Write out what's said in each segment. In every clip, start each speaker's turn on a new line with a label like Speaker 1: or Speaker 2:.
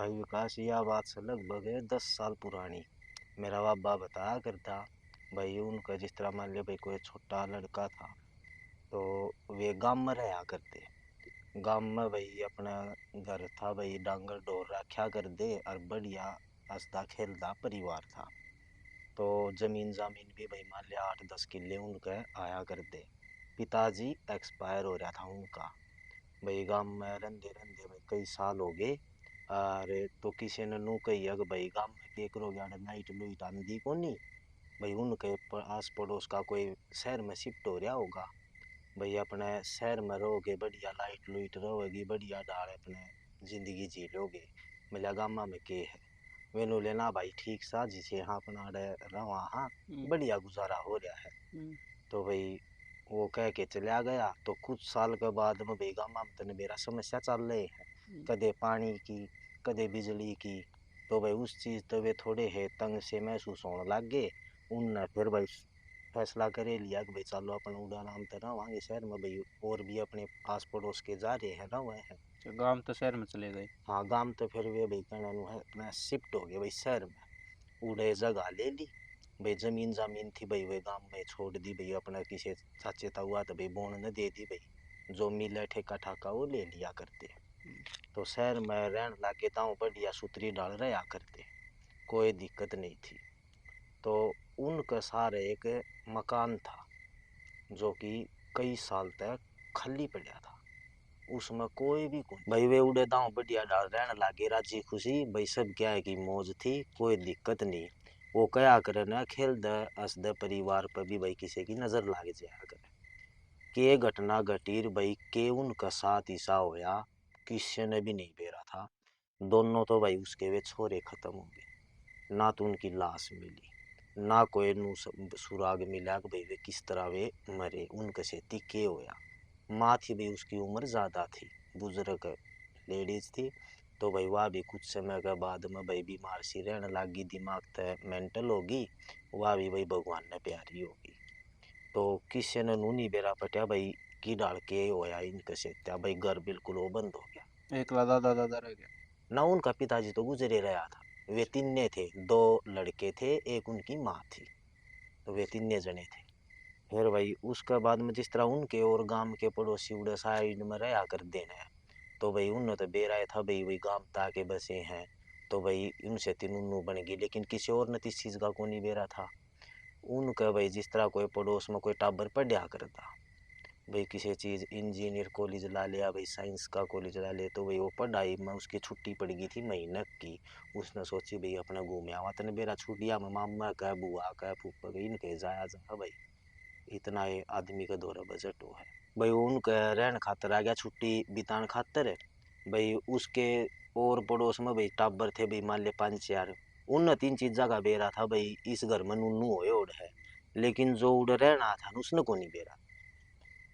Speaker 1: भाई विकास, यह बात से लगभग है 10 साल पुरानी। मेरा बाबा बताया करता भाई, उनका जिस तरह मान लिया भाई कोई छोटा लड़का था, तो वे गांव में रहा करते। गांव में भाई अपना घर था भाई, डांगर डोर रखा कर दे और बढ़िया हंसता खेलता परिवार था। तो जमीन जामीन भी भाई मान लिया 8-10 किले उनके आया करते। पिताजी एक्सपायर हो रहा था उनका। भाई गांव में रंधे रंधे भाई कई साल हो गए। अरे तो किसी ने नू कही कि भाई गांव में के करो गाड़ लाइट लुइट आंदी कोनी। भाई उनके आस पड़ोस का कोई शहर में शिफ्ट हो रहा होगा। भाई अपने शहर में रहोगे बढ़िया लाइट लुइट रहोगी, बढ़िया डाल अपने जिंदगी जी लोगे। मिला गामा में के है वेनु लेना भाई ठीक सा जिसे यहाँ अपना रहा हाँ बढ़िया गुजारा हो रहा है। तो भाई वो कह के चला गया। तो कुछ साल के बाद में भाई गामा में तने मेरा समस्या चल रही है, कदे पानी की कदे बिजली की। तो भाई उस चीज तो वे थोड़े है तंग से महसूस होने लग गए। उनने फिर भाई फैसला करे लिया कि भाई चलो अपन उड़ा नाम तो रवांगे शहर में भाई, और भी अपने आस पड़ोस के जा रहे हैं रहे हैं।
Speaker 2: तो गांव तो शहर में चले गए।
Speaker 1: हाँ गांव तो फिर वे भाई कहना है अपना शिफ्ट हो गए भाई शहर में। उड़े जगह ले ली भाई, जमीन जमीन थी भाई वे गांव में छोड़ दी भाई, अपना किसी चाचे हुआ तो भाई बोन ने दे दी भाई, जो मिले ठेका ठाका वो ले लिया करते। तो शहर में रहने लगे ताऊ बढ़िया सुतरी डाल रहा करते, कोई दिक्कत नहीं थी। तो उनका सारे एक मकान था जो कि कई साल तक खाली पड़ा था, उसमें कोई भी कौन भाई वे उड़े दांव बढ़िया डाल रहने लागे राजी खुशी भाई, सब क्या है कि मौज थी, कोई दिक्कत नहीं। वो क्या करे ना खेल दे हंस दे परिवार पर भी भाई किसी की नजर लाग जाया करे। के घटना घटी भाई के उनका साथ ऐसा होया किसी ने भी नहीं बेरा था। दोनों तो भाई उसके वे छोरे खत्म हो गए, ना तो उनकी लाश मिली ना कोई सुराग मिला कि भाई वे किस तरह वे मरे, उनके से के होया। माँ थी भाई उसकी उम्र ज़्यादा थी, बुजुर्ग लेडीज थी। तो भाई वह भी कुछ समय के बाद में भाई बीमार सी रहने लगी, दिमाग तक मेंटल होगी। वह भी भाई भगवान ने प्यारी होगी। तो किसी ने नू नहीं बेरा पटिया भाई की डाल के होया इनके से त्या भाई घर बिल्कुल वो बंद हो गया।
Speaker 2: एक दादा दादा रह गया।
Speaker 1: ना उनका पिताजी तो गुजरे रहा था। वे तीन थे, दो लड़के थे एक उनकी माँ थी। तो वे तीन जने थे। फिर भाई उसके बाद में जिस तरह उनके और गांव के पड़ोसी उड़े साइड में रहा कर देने, तो भाई उन्होंने तो बेराया था भाई वही गांव ताके बसे हैं। तो भाई उनसे तीनों बन गई, लेकिन किसी और ने इस चीज का को नहीं बेरा था। उनका भाई जिस तरह कोई पड़ोस में कोई टाबर पढ़ा करता भाई, किसी चीज इंजीनियर कॉलेज ला लिया भाई, साइंस का कॉलेज ला लिया, तो भाई वो पढ़ाई में उसकी छुट्टी पड़ गई थी महीने की। उसने सोची भाई अपना घूम आवा तने बेरा छुट्टिया में मामा का बुआ का फूफा का इनके जाया जा भाई, इतना ये आदमी का दौरा बजट हो है। भाई वो उनका रहन खातर आ गया छुट्टी बितान खातर। भाई उसके और पड़ोस में भाई टाबर थे भाई मान ले 5-4। उन तीन चीजा का बेरा था भाई, इस घर में नुनू होए उड़ है, लेकिन जो उड़ रहना था उसने को नहीं बेरा।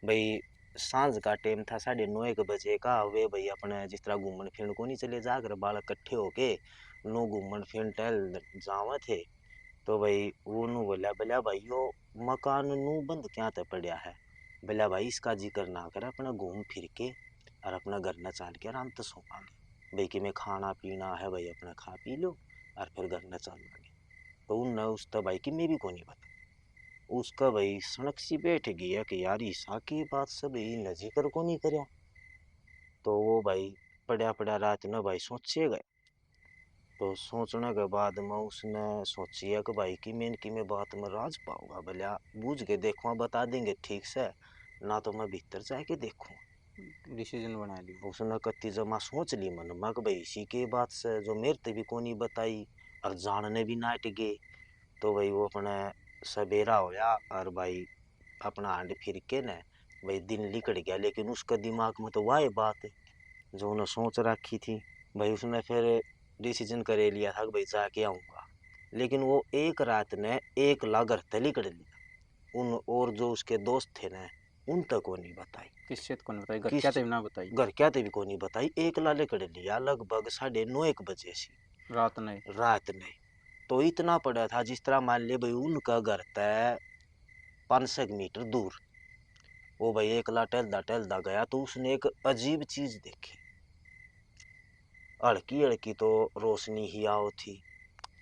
Speaker 1: भाई सांझ का टाइम था 9:30 बजे का, वे भाई अपने जिस तरह घूमन फिरन को नहीं चले जाकर बालक इकट्ठे होके नो घूमन फिरन टहल जावा थे। तो भाई वो नु बोला बोला भाई यो मकान नु बंद क्या ते पड़ा है। बोला भाई इसका जिक्र ना कर, अपना घूम फिर के और अपना घर न चाल के आराम से सोवांगे भाई, कि मैं खाना पीना है भाई अपना खा पी लो और फिर घर न चाल लागे। तो उन उस तो भाई कि मैं भी को नहीं बता। उसका भाई सनक सी बैठ गया कि यार ईसा की बात सब ही जिक्र को नहीं करया। तो वो भाई पड़ा पड़ा रात में भाई सोचे गए। तो सोचने के बाद में उसने सोचिया कि भाई की मैं बात में राज पाऊंगा, भला बूझ के देखूँ बता देंगे ठीक से, ना तो मैं भीतर जाके देखूँ।
Speaker 2: डिसीजन बना लिया।
Speaker 1: उसने कत्ती जमा सोच ली मन में कि भाई इसी के बात से जो मेरे ते भी को नहीं बताई और जानने भी नाट गए। तो भाई वो अपने सवेरा होया और भाई अपना हांड फिर के न भाई दिन लिकड़ गया, लेकिन उसका दिमाग में तो वही बात है जो उन्हें सोच रखी थी। भाई उसने फिर डिसीजन करे लिया था कि भाई जाके आऊंगा। लेकिन वो एक रात ने एक लागर तली कर लिया उन, और जो उसके दोस्त थे ना उन तक को नहीं बताई।
Speaker 2: किससे कौन बताई, घर क्या
Speaker 1: किस
Speaker 2: थे ना बताई।
Speaker 1: घर क्या तभी को नहीं बताई, एक लाले कर लिया लगभग 9:30 बजे सी
Speaker 2: रात ने।
Speaker 1: रात ने। तो इतना पड़ा था जिस तरह मान ले भाई उनका घर तय 500 मीटर दूर। वो भाई एकला टहलता टहलता गया तो उसने एक अजीब चीज देखी। हल्की हल्की तो रोशनी ही आओ थी।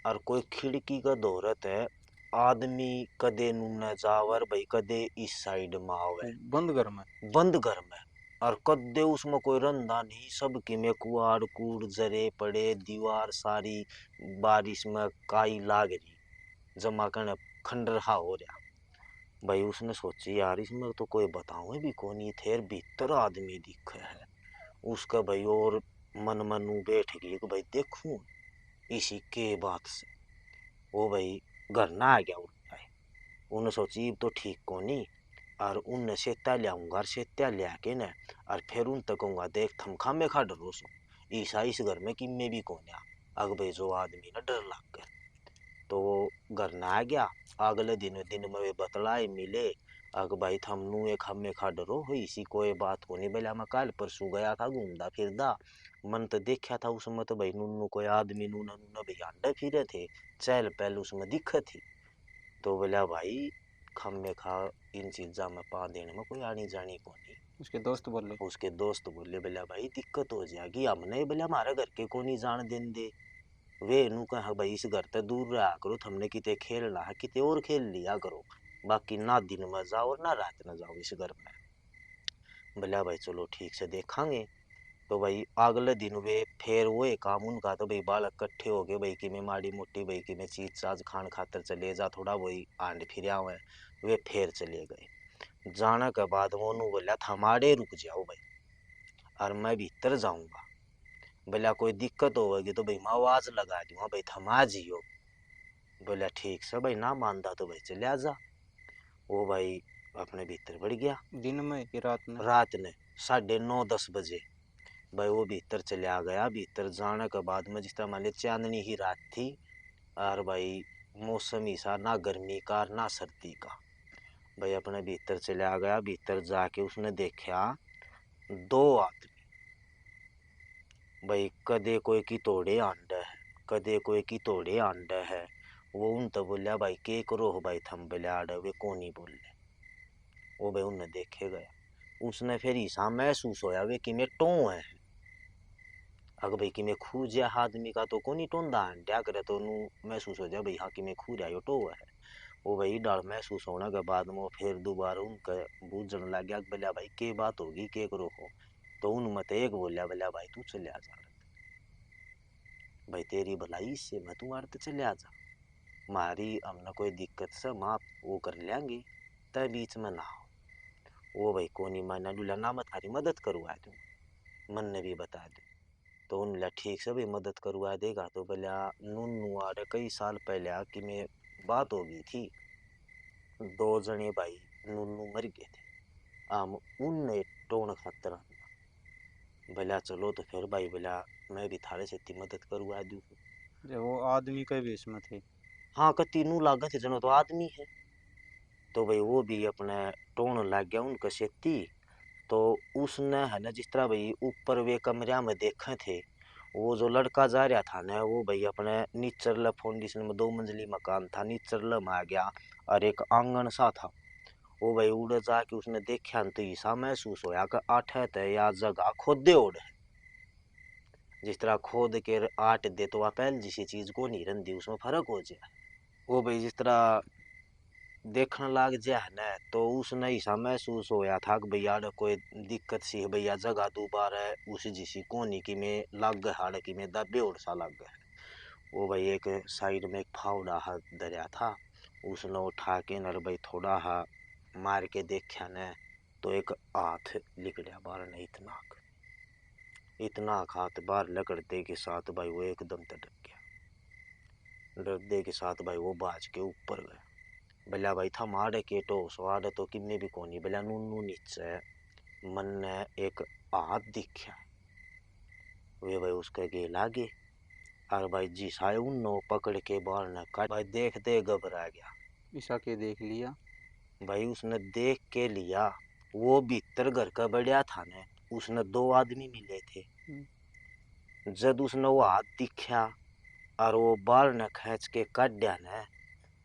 Speaker 1: और कोई खिड़की का दौरत है, आदमी कदे नु न जावर भाई, कदे इस साइड में आवे,
Speaker 2: वो बंद घर में।
Speaker 1: बंद घर में। और कदे उसमें कोई रंधा नहीं, सब की में कुआड़ कूड़ जरे पड़े, दीवार सारी बारिश में काई लाग रही, जमा करने खंडर हा हो रहा। भाई उसने सोची यार इसमें तो कोई बताओ भी कोनी थे, भीतर आदमी दिखे है। उसका भाई और मन मनू बैठ गई कि भाई देखूं इसी के बात से। वो भाई घर ना आ गया उठा है। उन्हें सोची अब तो ठीक कोनी। और उनने सेत्या लियाऊंगा, और सेत्या लिया के न और फिर उन तक कहूंगा देख थम खामे खा डरो सो, ईसा इस घर में किम्मे भी कोन्या। अग भाई जो आदमी ना डर लग गए, तो वो घर ना आ गया। अगले दिन में वे बतलाए मिले, अग भाई थमनू एक हमें खा डरो हो, इसी कोई बात को नहीं। बोला मैं कल परसों गया था घूमदा फिरदा, मन तो देखा था उसमें तो भाई नुन्नू कोई आदमी नूना नूना भाई आंडे फिरे थे, चहल पहल उसमें दिक्कत थी। तो बोला भाई खम्मे खा इन चीजा में पा देने में कोई आनी जानी को नहीं।
Speaker 2: उसके दोस्त बोले।
Speaker 1: उसके दोस्त बोले बोला भाई दिक्कत हो जाएगी, हमने बोला हमारे घर के को नहीं जान देन दे। वे नु कहा भाई इस घर ते दूर रहा करो, हमने किते खेलना है किते और खेल लिया करो, बाकी ना दिन में जाओ और ना रात में जाओ इस घर में। बोला भाई चलो ठीक से देखांगे। तो भाई अगले दिन वे फिर वो एक काम उनका, तो भाई बालक इकट्ठे हो गए भाई कि मैं माड़ी मोटी भाई कि मैं चीज चाज खान खातर चले जा, थोड़ा वही आंड फिर हुए। वे फिर चले गए। जाने के बाद वो नु बोला थमाड़े रुक जाओ भाई, और मैं भीतर जाऊंगा। बोला कोई दिक्कत होगी तो भाई मैं आवाज लगा दूंगा भाई थमा जियो। बोला ठीक से भाई, ना मानता तो भाई चले जा। वो भाई अपने भीतर बढ़ गया।
Speaker 2: दिन में कि रात में?
Speaker 1: रात ने 9:30-10 बजे भाई वो भीतर चला गया। भीतर जाने के बाद में जिस तरह मान ली चांदनी ही रात थी, और भाई मौसम ही सा ना गर्मी का ना सर्दी का। भाई अपने भीतर चला गया। भीतर जाके उसने देखा दो आदमी, भाई कदे कोई की तोड़े आंडे है, कदे कोई की तोड़े आंडे है। वो उन तो बोलिया भाई के करो हो भाई थम बोले आडे, वे को नहीं बोले। वो भाई उन्हें देखे गया। उसने फिर ऐसा महसूस होया वे कि मैं टो है। अगर भाई कि मैं खू जा आदमी का तो कोनी टोंदा क्या करे, तो नु महसूस हो जाए भाई हाँ कि मैं खू रहा टो है। वो भाई डर महसूस होने के बाद में फिर दोबारा उनका बूझने लग गया। बोलिया भाई के बात होगी के करो हो। तो उन मत एक बोलिया बोलिया भाई तू चले आ जा, भाई तेरी भलाई से मैं तू आरते चले आ जा, मारी हमने कोई दिक्कत से माँ वो कर लेंगे, तय बीच में ना हो। वो भाई कोनी माना लूला ना मत थारी मदद करवा दूँ, मन ने भी बता दे। तो उन बोला ठीक से भाई मदद करवा देगा। तो बोला नुन्नू आ रहे कई साल पहले कि मैं बात हो गई थी, दो जने भाई नुन्नू मर गए थे, आम उनने टोन खातर। बोला चलो तो फिर भाई बोला मैं भी थारे से इतनी मदद करवा दूँ।
Speaker 2: जो वो आदमी के वेश में थे।
Speaker 1: हाँ का तीनों लागत थे जनो तो आदमी है। तो भाई वो भी अपने टोन लग गया उनका सेती। तो उसने है ना जिस तरह भाई ऊपर वे कमरा में देखे थे, वो जो लड़का जा रहा था ना वो भाई अपने नीचरले फाउंडेशन में 2 मंजिली मकान था, नीचरले में आ गया। और एक आंगन सा था। वो भाई उड़ जाके उसने देखा तो ऐसा महसूस होया कि आठे थे या जगह खोदे ओढ़ है। जिस तरह खोद के आट दे तो आप पहल जिसी चीज को नहीं रंदी उसमें फर्क हो जाए। वो भाई जिस तरह देखने लग जा है ना, तो उसने ऐसा महसूस होया था कि भैया कोई दिक्कत सी है, भैया जगह दोबारा उसी जिसी कोनी की में लग गए हाड़ की में दबे और सा लग गए। वो भाई एक साइड में एक फावड़ा हाथ दरिया था, उसने उठा के नर भाई थोड़ा हा मार के देखा न, तो एक हाथ निकलिया बाहर ने। इतना हाथ बाहर लकड़ते के साथ भाई वो एकदम तड़क गया। डरते के साथ भाई वो बाज के ऊपर गया। बोला भाई था मारे के तो स्वाद तो किन्ने भी कोनी। बोला नूनू नीचे मन ने एक हाथ दिखा। वे भाई उसके गे लागे, और भाई जी साए उन्नो पकड़ के बाहर न काट। भाई देखते घबरा गया।
Speaker 2: ईसा के देख लिया।
Speaker 1: भाई उसने देख के लिया। वो भीतर घर का बढ़िया था न, उसने दो आदमी मिले थे। जब उसने वो हाथ दिखा और वो बाल न खींच के काट दिया न,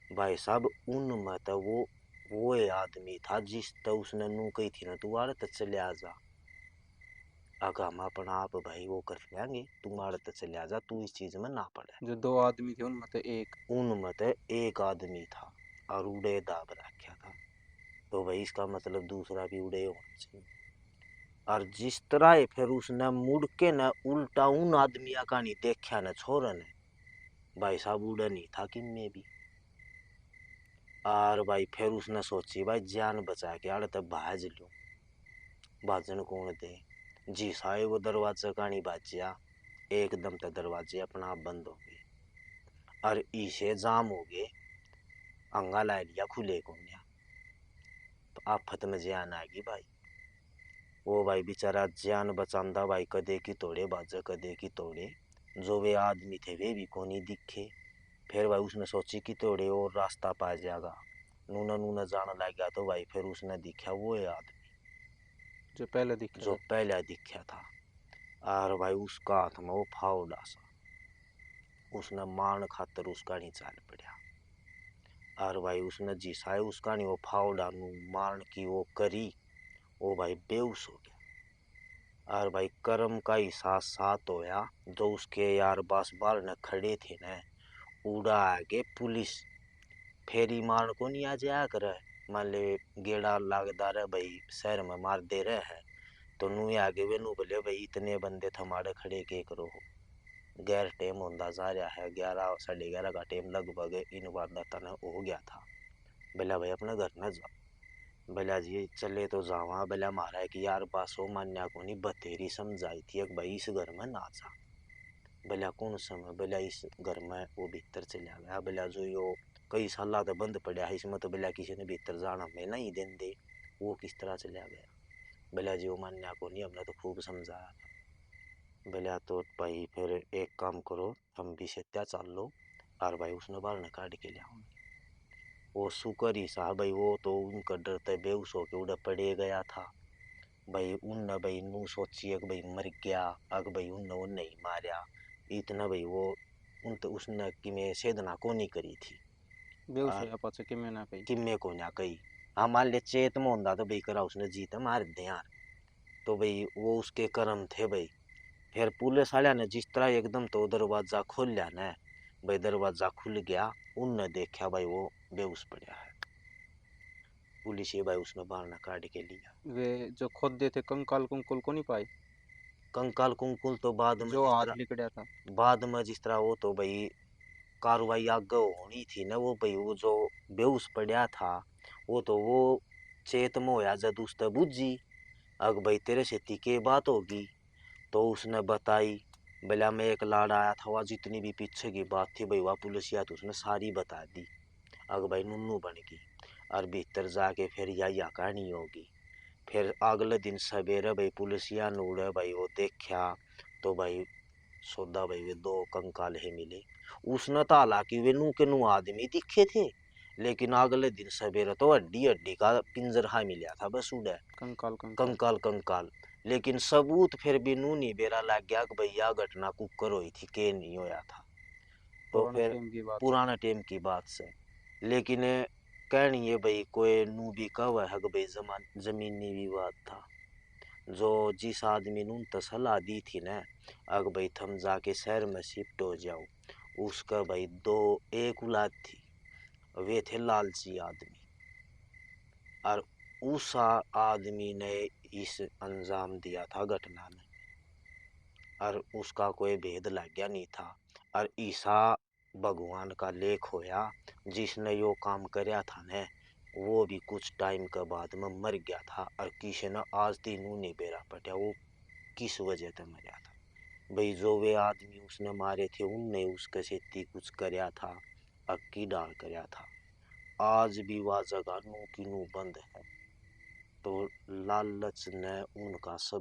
Speaker 1: भाई साहब उनमें तो वो आदमी था जिस तो उसने नू कही थी ना तू आड़े तो चले आ जा। अगर हम अपना आप भाई वो कर लेंगे, तुम्हारे तो चले जा, तू इस चीज में ना पड़े।
Speaker 2: जो दो आदमी थे उनमें तो एक।
Speaker 1: उनमें तो एक आदमी था और उड़े दाब रखा था, तो भाई इसका मतलब दूसरा भी उड़े होना चाहिए। और जिस तरह है फिर उसने मुड़ के न उल्टा उन आदमिया का नहीं देखा न छोरा ने, भाई साहब उड़े नहीं था कि मैं भी। और भाई फिर उसने सोची भाई जान बचा के आड़े तब भाज लूं, भाजन कौन दे। जी साहे वो दरवाजा का नहीं बाजिया, एकदम तो दरवाजे अपना आप बंद हो गए और इसे जाम हो गए, अंगा ला लिया खुले को नया। तो आफत में जान आएगी भाई। वो भाई बेचारा जान बचांदा भाई, कदे की तोड़े बाजा कदे की तोड़े। जो वे आदमी थे वे भी कोनी दिखे। फिर भाई उसने सोची कि तोड़े और रास्ता पा जाएगा, नूना नूना जाने लग गया। तो भाई फिर उसने दिखा वो आदमी
Speaker 2: जो पहले दिखे
Speaker 1: जो
Speaker 2: थे।
Speaker 1: पहले दिखा था। और भाई उसका हाथ में वो फावड़ा सा, उसने मान खातर उसका नहीं चाल पड़ा। और भाई उसने जिसा है उसका नहीं वो फावड़ा नु मान की वो करी, वो भाई बेहोश हो गया। और भाई कर्म का ही साथ साथ होया, जो उसके यार बास बाल न खड़े थे न, उड़ा आगे पुलिस। फेरी मार को नहीं आ जाया करे, मान ले गेड़ा लागदा रहे भाई, शहर में मार दे रहे है, तो नु आगे वे नु बोले भाई इतने बंदे थमाड़े खड़े के करो हो। गैर टेम होता जा रहा है, 11 11:30 का टेम लगभग इन वारदात ने हो गया था। बोला भाई अपने घर न जाओ, बोला जी चले तो जावा। बोला मारा है कि यार बासो मान्या को नहीं बतेरी समझाई थी एक भाई इस घर में ना जा। बोला कौन समय, बोला इस घर में वो भीतर चला गया। बोला जो यो कई साल तो बंद पड़ा है इसमें, तो बोला किसी ने भीतर जाना में नहीं देन दे, वो किस तरह चला गया। बोला जी वो मान्या को नहीं, हमने तो खूब समझाया था। बोला तो भाई फिर एक काम करो, हम भी सत्या चाल लो और भाई उसने बाहर न काट के लिया। वो शुक्र ही साहब भाई, वो तो उनका डरते बेहोश होके उड़े पड़े गया था। भाई उनने भाई नू सोचिए कि भाई मर गया, अग भाई उनने वो नहीं मारा इतना भाई वो उन तो उसने कि मैं सेधना को नहीं करी थी।
Speaker 2: बेहोश
Speaker 1: आ,
Speaker 2: होया पाछे कि मैं ना कही।
Speaker 1: कि मैं को ना कही। हाँ मान ले चेत में होंदा तो भाई करा उसने जीत मार दे यार। तो भाई वो उसके कर्म थे भाई। फिर पुलिस वाले ने जिस तरह एकदम तो दरवाजा खोल लिया ना, भाई दरवाजा खुल गया, उनने देखा भाई वो बेहोश पड़ा है। पुलिस ये भाई उसने बाहर ना काट के लिया।
Speaker 2: वे जो खोदे थे कंकाल कुंकुल को नहीं पाए।
Speaker 1: कंकाल कुंकुल तो
Speaker 2: जो हाथ लिकड़ा था।
Speaker 1: बाद में जिस तरह वो तो भाई कार्रवाई आगे होनी थी ना, वो भाई वो जो बेहोश पड़ा था, वो तो वो चेत में होया जद उसने बुझी, अग भाई तेरे से तीखे बात होगी। तो उसने बताई, बोला मैं एक लाड़ आया था, वह जितनी भी पीछे की बात थी भाई वह पुलिसिया तो उसने सारी बता दी। अग भाई नुन्नू बन गई और भीतर जाके फिर यह कहानी होगी। फिर अगले दिन सवेरे भाई पुलिसिया ने उड़े भाई वो देखा, तो भाई सौदा भाई वे दो कंकाल है मिले। उसने तो हालांकि वे नू के नू आदमी दिखे थे, लेकिन अगले दिन सवेरे तो हड्डी हड्डी का पिंजरा मिला था बस उड़े,
Speaker 2: कंकाल कंकाल।
Speaker 1: कंकाल कंकाल। लेकिन सबूत फिर भी नू नहीं बेरा लग गया कि भैया घटना कुकर हुई थी के नहीं होया था। तो
Speaker 2: पुराने
Speaker 1: फिर
Speaker 2: टाइम की बात है।
Speaker 1: पुराना टाइम की बात से, लेकिन कहनी है भाई कोई नू भी कहा है कि भाई जमीनी विवाद था। जो जिस आदमी ने उन सलाह दी थी ना, अग भाई थम जाके शहर में शिफ्ट हो जाओ, उसका भाई दो एक औलाद थी, वे थे लालची आदमी। और उस आदमी ने इस अंजाम दिया था घटना में, और उसका कोई भेद लग गया नहीं था। और ईसा भगवान का लेख होया, जिसने यो काम करया था ने, वो भी कुछ टाइम के बाद में मर गया था। और किसी ने आज दिन नहीं बेरा पड़ा वो किस वजह से मरा था। भाई जो वे आदमी उसने मारे थे उनने उसके सेती कुछ करया था, अक्की डाल करया था। आज भी वह जगह नू की नू बंद है। तो लालच ने उनका सब